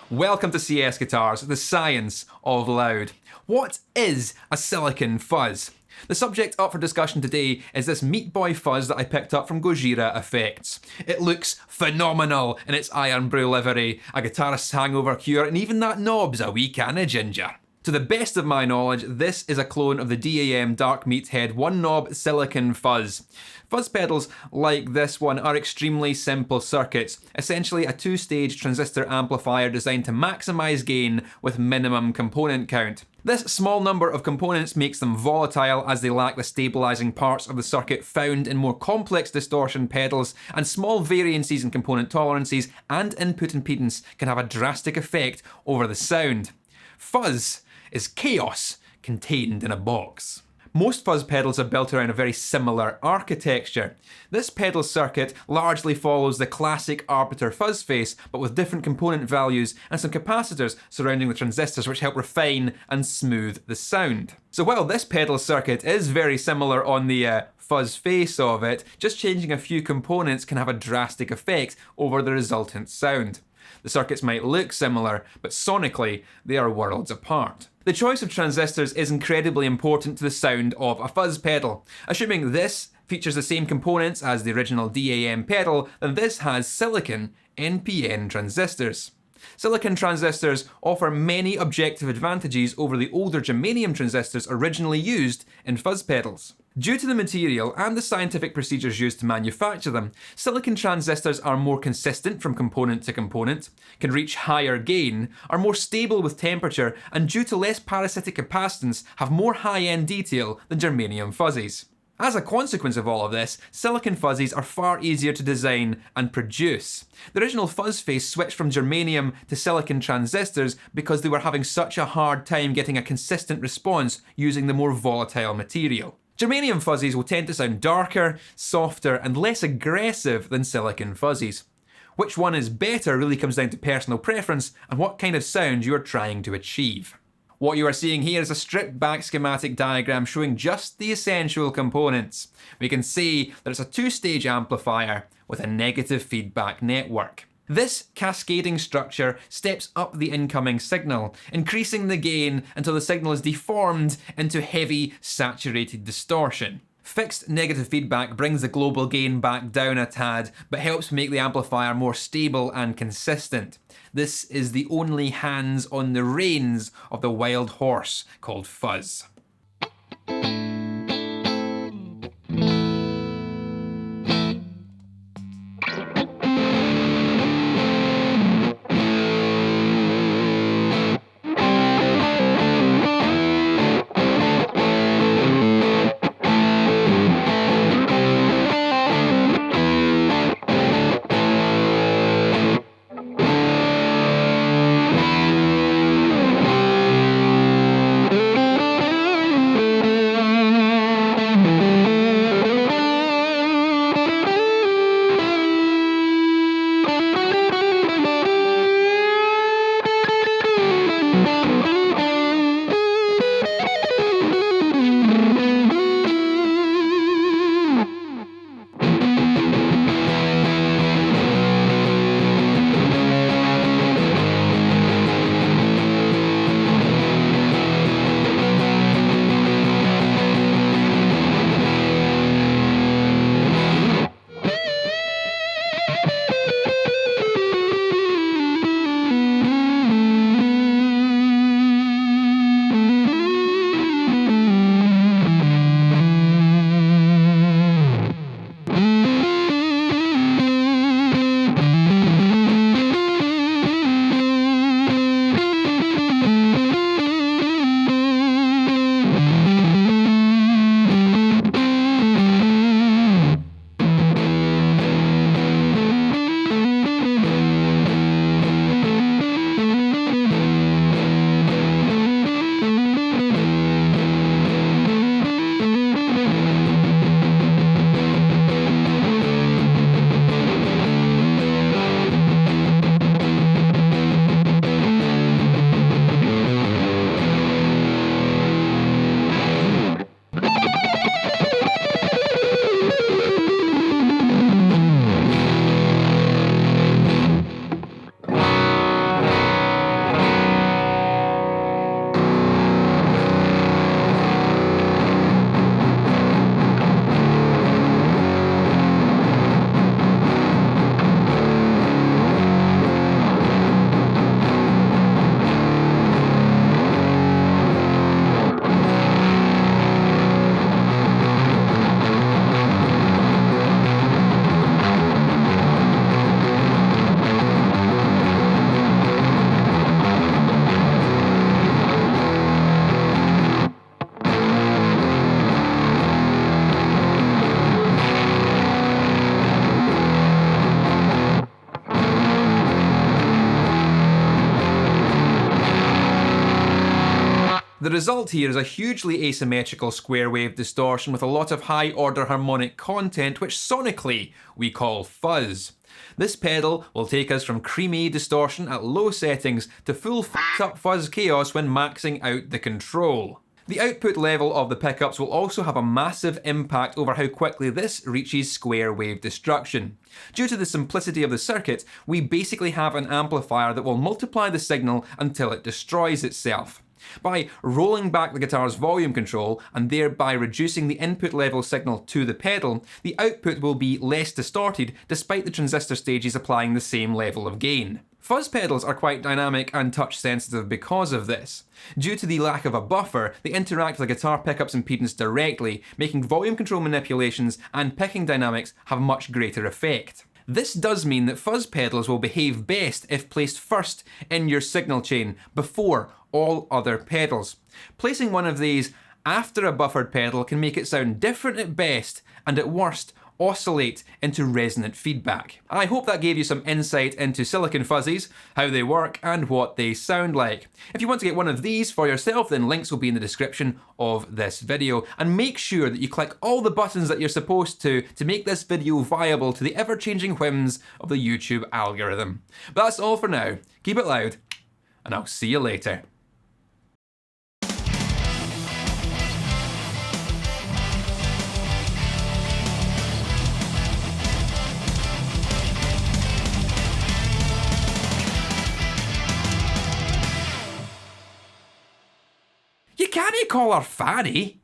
Welcome to CSGuitars, the science of loud. What is a silicon fuzz? The subject up for discussion today is this Meatboy Fuzz that I picked up from Gojira Effects. It looks phenomenal in its IRN-BRU livery, a guitarist's hangover cure, and even that knob's a wee can of ginger. To the best of my knowledge, this is a clone of the DAM Dark Meathead one knob silicon fuzz. Fuzz pedals like this one are extremely simple circuits, essentially a two-stage transistor amplifier designed to maximise gain with minimum component count. This small number of components makes them volatile as they lack the stabilising parts of the circuit found in more complex distortion pedals, and small variances in component tolerances and input impedance can have a drastic effect over the sound. Fuzz is chaos contained in a box. Most fuzz pedals are built around a very similar architecture. This pedal circuit largely follows the classic arbiter fuzz face, but with different component values and some capacitors surrounding the transistors which help refine and smooth the sound. So while this pedal circuit is very similar on the fuzz face of it, just changing a few components can have a drastic effect over the resultant sound. The circuits might look similar, but sonically, they are worlds apart. The choice of transistors is incredibly important to the sound of a fuzz pedal. Assuming this features the same components as the original DAM pedal, then this has silicon NPN transistors. Silicon transistors offer many objective advantages over the older germanium transistors originally used in fuzz pedals. Due to the material and the scientific procedures used to manufacture them, silicon transistors are more consistent from component to component, can reach higher gain, are more stable with temperature, and due to less parasitic capacitance, have more high-end detail than germanium fuzzies. As a consequence of all of this, silicon fuzzies are far easier to design and produce. The original fuzz face switched from germanium to silicon transistors because they were having such a hard time getting a consistent response using the more volatile material. Germanium fuzzies will tend to sound darker, softer, and less aggressive than silicon fuzzies. Which one is better really comes down to personal preference and what kind of sound you are trying to achieve. What you are seeing here is a stripped back schematic diagram showing just the essential components. We can see that it's a two-stage amplifier with a negative feedback network. This cascading structure steps up the incoming signal, increasing the gain until the signal is deformed into heavy, saturated distortion. Fixed negative feedback brings the global gain back down a tad, but helps make the amplifier more stable and consistent. This is the only hands on the reins of the wild horse called fuzz. The result here is a hugely asymmetrical square wave distortion with a lot of high order harmonic content, which sonically we call fuzz. This pedal will take us from creamy distortion at low settings to full f***ed up fuzz chaos when maxing out the control. The output level of the pickups will also have a massive impact over how quickly this reaches square wave destruction. Due to the simplicity of the circuit, we basically have an amplifier that will multiply the signal until it destroys itself. By rolling back the guitar's volume control and thereby reducing the input level signal to the pedal, the output will be less distorted despite the transistor stages applying the same level of gain. Fuzz pedals are quite dynamic and touch sensitive because of this. Due to the lack of a buffer, they interact with the guitar pickup's impedance directly, making volume control manipulations and picking dynamics have much greater effect. This does mean that fuzz pedals will behave best if placed first in your signal chain before all other pedals. Placing one of these after a buffered pedal can make it sound different at best and at worst oscillate into resonant feedback. I hope that gave you some insight into silicon fuzzies, how they work and what they sound like. If you want to get one of these for yourself, then links will be in the description of this video, and make sure that you click all the buttons that you're supposed to make this video viable to the ever-changing whims of the YouTube algorithm. But that's all for now. Keep it loud, and I'll see you later. You can't call her Fanny.